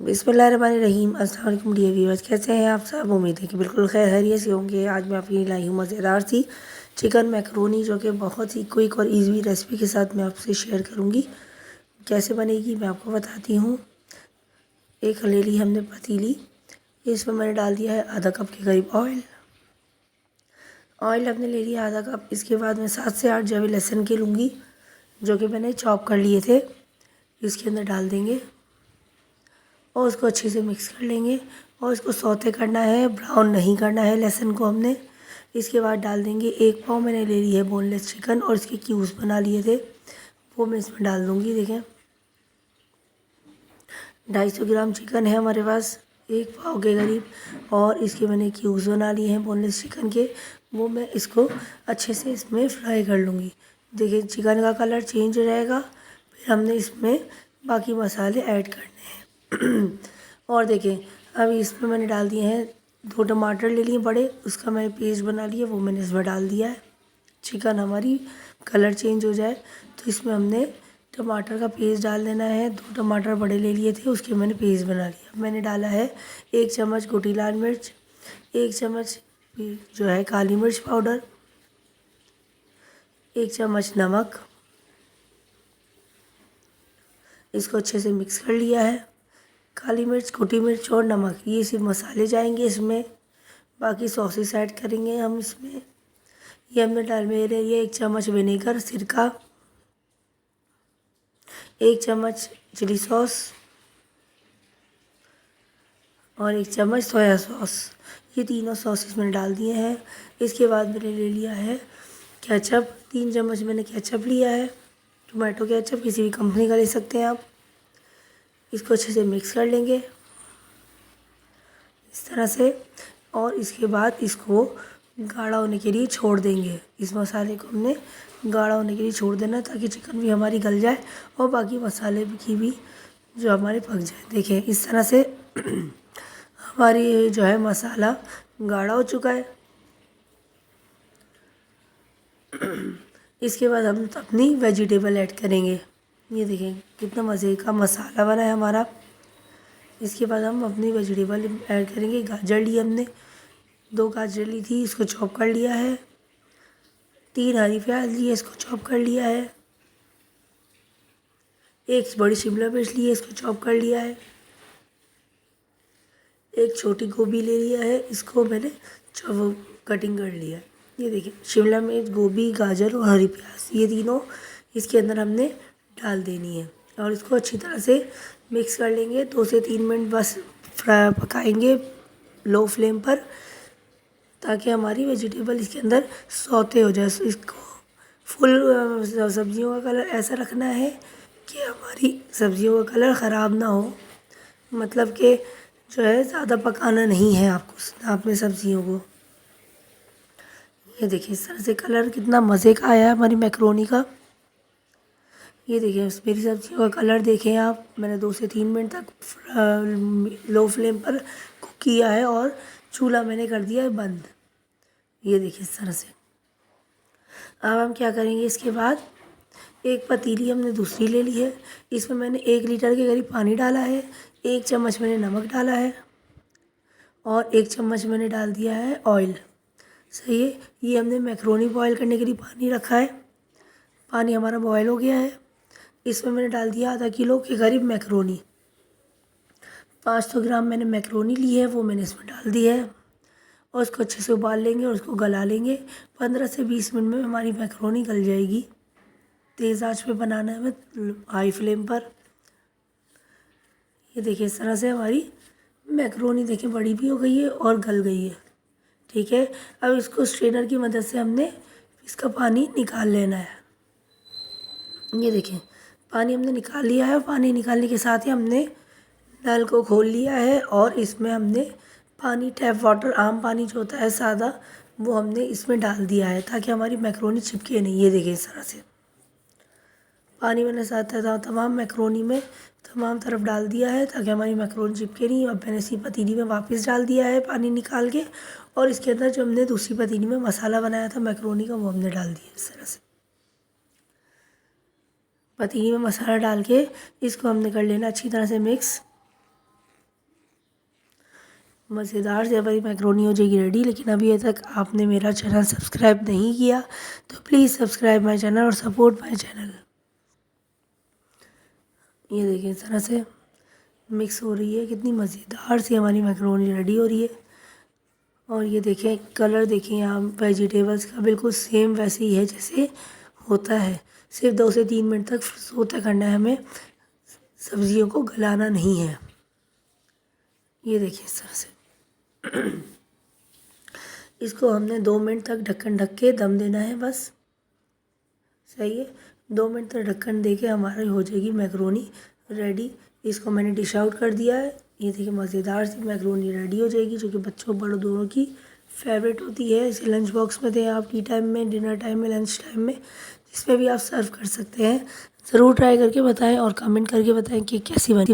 बिस्मिल्लाहिर्रहमानिर्रहीम। अस्सलाम वालेकुम डियर व्यूअर्स, कैसे हैं आप सब? उम्मीद है कि बिल्कुल खैरियत से होंगे। आज मैं आपके लिए लाई हूँ मज़ेदार सी चिकन मैकरोनी, जो कि बहुत ही क्विक और इजी रेसिपी के साथ मैं आपसे शेयर करूँगी। कैसे बनेगी मैं आपको बताती हूँ। एक ले ली हमने पतीली, इसमें मैंने डाल दिया है आधा कप के करीब ऑयल। ऑयल हमने ले लिया आधा कप। इसके बाद मैं 7 से 8 जवे लहसुन के लूँगी, जो कि मैंने चॉप कर लिए थे। इसके अंदर डाल देंगे और उसको अच्छे से मिक्स कर लेंगे और इसको सौते करना है, ब्राउन नहीं करना है लहसुन को हमने। इसके बाद डाल देंगे 1 पाव मैंने ले ली है बोनलेस चिकन और इसके क्यूब्स बना लिए थे, वो मैं इसमें डाल दूँगी। देखें 250 ग्राम चिकन है हमारे पास, 1 पाव के करीब, और इसके मैंने क्यूब्स बना लिए हैं बोनलेस चिकन के, वो मैं इसको अच्छे से इसमें फ्राई कर लूँगी। देखिए चिकन का कलर चेंज रहेगा, फिर हमने इसमें बाकी मसाले ऐड करने हैं। और देखें अब इसमें मैंने डाल दिए हैं 2 टमाटर ले लिए बड़े, उसका मैंने पेस्ट बना लिया, वो मैंने इसमें डाल दिया है। चिकन हमारी कलर चेंज हो जाए तो इसमें हमने टमाटर का पेस्ट डाल देना है। 2 टमाटर बड़े ले लिए थे, उसके मैंने पेस्ट बना लिया। मैंने डाला है 1 चम्मच कुटी लाल मिर्च, 1 चम्मच जो है काली मिर्च पाउडर, 1 चम्मच नमक। इसको अच्छे से मिक्स कर लिया है। काली मिर्च, कुटी मिर्च और नमक, ये सिर्फ मसाले जाएंगे इसमें, बाकी सॉसेस ऐड करेंगे हम इसमें। ये हमने डाल मेरे लिए 1 चम्मच विनेगर सिरका, 1 चम्मच चिली सॉस और 1 चम्मच सोया सॉस, ये तीनों सॉसेस मैंने डाल दिए हैं। इसके बाद मैंने ले लिया है केचप, 3 चम्मच मैंने केचप लिया है, टोमेटो केचप, किसी भी कंपनी का ले सकते हैं आप। इसको अच्छे से मिक्स कर लेंगे इस तरह से, और इसके बाद इसको गाढ़ा होने के लिए छोड़ देंगे। इस मसाले को हमने गाढ़ा होने के लिए छोड़ देना, ताकि चिकन भी हमारी गल जाए और बाकी मसाले की भी जो हमारे पक जाए। देखें इस तरह से हमारी जो है मसाला गाढ़ा हो चुका है। इसके बाद हम अपनी वेजिटेबल ऐड करेंगे। ये देखें कितना मज़े का मसाला बना है हमारा। इसके बाद हम अपनी वेजिटेबल ऐड करेंगे। गाजर ली हमने, 2 गाजर ली थी, इसको चॉप कर लिया है। 3 हरी प्याज ली है, इसको चॉप कर लिया है। 1 बड़ी शिमला मिर्च ली है, इसको चॉप कर लिया है। 1 छोटी गोभी ले लिया है, इसको मैंने चॉप कटिंग कर लिया है। ये देखिए शिमला मिर्च, गोभी, गाजर और हरी प्याज, ये तीनों इसके अंदर हमने डाल देनी है और इसको अच्छी तरह से मिक्स कर लेंगे। 2 से 3 मिनट बस फ्राई पकाएंगे लो फ्लेम पर, ताकि हमारी वेजिटेबल इसके अंदर सौते हो जाए। इसको फुल सब्जियों का कलर ऐसा रखना है कि हमारी सब्जियों का कलर ख़राब ना हो, मतलब कि जो है ज़्यादा पकाना नहीं है आपको आपने सब्जियों को। ये देखिए इस तरह से कलर कितना मज़े का आया है हमारी मैक्रोनी का। ये देखिए मेरी सब्जियों का कलर देखें आप, मैंने 2 से 3 मिनट तक लो फ्लेम पर कुक किया है और चूल्हा मैंने कर दिया है बंद। ये देखिए इस तरह से। अब हम क्या करेंगे, इसके बाद एक पतीली हमने दूसरी ले ली है, इसमें मैंने 1 लीटर के करीब पानी डाला है। 1 चम्मच मैंने नमक डाला है और 1 चम्मच मैंने डाल दिया है ऑयल। सही है, ये हमने मैक्रोनी बॉयल करने के लिए पानी रखा है। पानी हमारा बॉयल हो गया है, इसमें मैंने डाल दिया आधा किलो के करीब मैक्रोनी। 500 ग्राम मैंने मैक्रोनी ली है, वो मैंने इसमें डाल दी है और उसको अच्छे से उबाल लेंगे और उसको गला लेंगे। 15 से 20 मिनट में हमारी मैक्रोनी गल जाएगी। तेज़ आंच पे बनाना है हमें, हाई फ्लेम पर। ये देखिए इस तरह से हमारी मैक्रोनी देखिए बड़ी भी हो गई है और गल गई है। ठीक है, अब इसको स्ट्रेनर की मदद से हमने इसका पानी निकाल लेना है। ये देखें पानी हमने निकाल लिया है, पानी निकालने के साथ ही हमने नल को खोल लिया है और इसमें हमने पानी, टैप वाटर, आम पानी जो होता है सादा, वो हमने इसमें डाल दिया है ताकि हमारी मैक्रोनी चिपके नहीं। ये देखिए इस तरह से पानी मैंने साथ तमाम मैक्रोनी में तमाम तरफ डाल दिया है ताकि हमारी मैक्रोनी चिपके नहीं। अब मैंने इसी पतीली में वापस डाल दिया है पानी निकाल के, और इसके अंदर जो हमने दूसरी पतीली में मसाला बनाया था मैक्रोनी का, वो हमने डाल दिया इस तरह से। पतीली में मसाला डाल के इसको हमने कर लेना अच्छी तरह से मिक्स। मज़ेदार से हमारी मैक्रोनी हो जाएगी रेडी। लेकिन अभी तक आपने मेरा चैनल सब्सक्राइब नहीं किया तो प्लीज़ सब्सक्राइब माय चैनल और सपोर्ट माय चैनल। ये देखिए इस तरह से मिक्स हो रही है, कितनी मज़ेदार सी हमारी मैक्रोनी रेडी हो रही है। और ये देखें कलर देखें यहाँ वेजिटेबल्स का बिल्कुल सेम वैसे ही है जैसे होता है। सिर्फ 2 से 3 मिनट तक सोते करना है हमें, सब्जियों को गलाना नहीं है। ये देखिए इस तरह से इसको हमने 2 मिनट तक ढक्कन ढक के दम देना है बस। सही है, 2 मिनट तक ढक्कन दे के हमारी हो जाएगी मैक्रोनी रेडी। इसको मैंने डिश आउट कर दिया है। ये देखिए मज़ेदार सी मैक्रोनी रेडी हो जाएगी, जो कि बच्चों बड़ों दोनों की फेवरेट होती है। इसे लंच बॉक्स में दें आप, टी टाइम में, डिनर टाइम में, लंच टाइम में, जिसमें भी आप सर्व कर सकते हैं। ज़रूर ट्राई करके बताएं और कमेंट करके बताएं कि कैसी बनी।